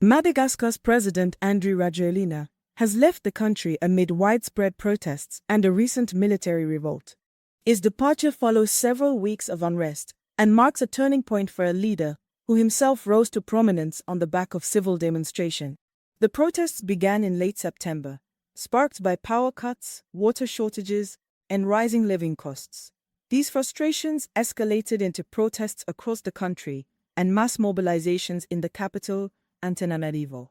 Madagascar's president Andry Rajoelina has left the country amid widespread protests and a recent military revolt. His departure follows several weeks of unrest and marks a turning point for a leader who himself rose to prominence on the back of civil demonstration. The protests began in late September, sparked by power cuts, water shortages, and rising living costs. These frustrations escalated into protests across the country and mass mobilizations in the capital, Antananarivo.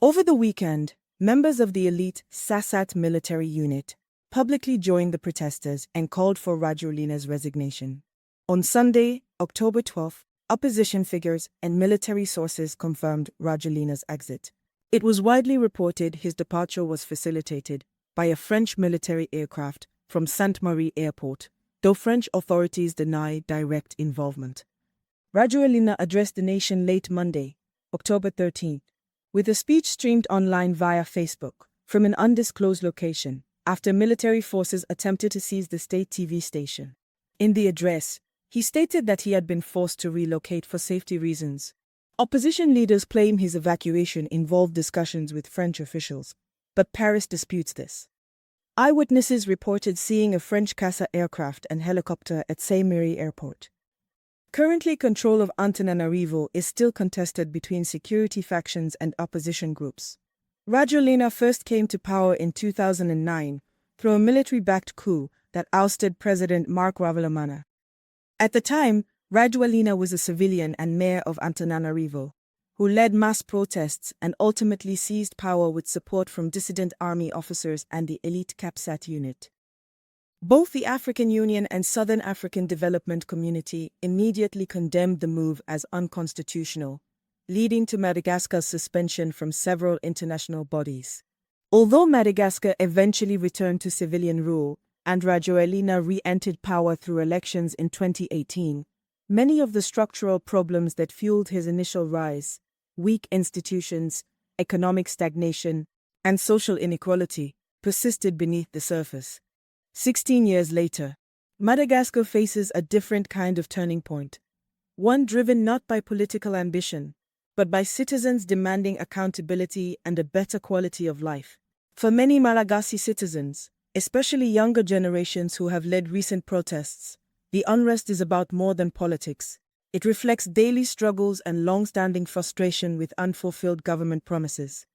Over the weekend, members of the elite Sasat military unit publicly joined the protesters and called for Rajoelina's resignation. On Sunday, October 12, opposition figures and military sources confirmed Rajoelina's exit. It was widely reported his departure was facilitated by a French military aircraft from Sainte-Marie Airport, though French authorities deny direct involvement. Rajoelina addressed the nation late Monday, October 13, with a speech streamed online via Facebook from an undisclosed location after military forces attempted to seize the state TV station. In the address, he stated that he had been forced to relocate for safety reasons. Opposition leaders claim his evacuation involved discussions with French officials, but Paris disputes this. Eyewitnesses reported seeing a French Casa aircraft and helicopter at Sainte-Marie Airport. Currently, control of Antananarivo is still contested between security factions and opposition groups. Rajoelina first came to power in 2009 through a military-backed coup that ousted President Marc Rajoelina. At the time, Rajoelina was a civilian and mayor of Antananarivo, who led mass protests and ultimately seized power with support from dissident army officers and the elite CAPSAT unit. Both the African Union and Southern African Development Community immediately condemned the move as unconstitutional, leading to Madagascar's suspension from several international bodies. Although Madagascar eventually returned to civilian rule and Rajoelina re-entered power through elections in 2018, many of the structural problems that fueled his initial rise, weak institutions, economic stagnation, and social inequality, persisted beneath the surface. 16 years later, Madagascar faces a different kind of turning point, one driven not by political ambition, but by citizens demanding accountability and a better quality of life. For many Malagasy citizens, especially younger generations who have led recent protests, the unrest is about more than politics. It reflects daily struggles and long-standing frustration with unfulfilled government promises.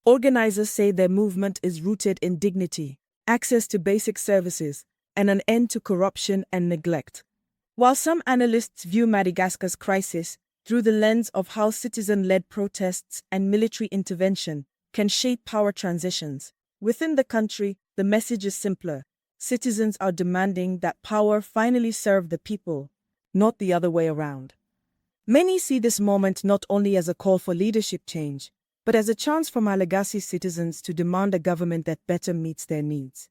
Organizers say their movement is rooted in dignity, access to basic services, and an end to corruption and neglect. While some analysts view Madagascar's crisis through the lens of how citizen-led protests and military intervention can shape power transitions, within the country, the message is simpler. Citizens are demanding that power finally serve the people, not the other way around. Many see this moment not only as a call for leadership change, but as a chance for Malagasy citizens to demand a government that better meets their needs.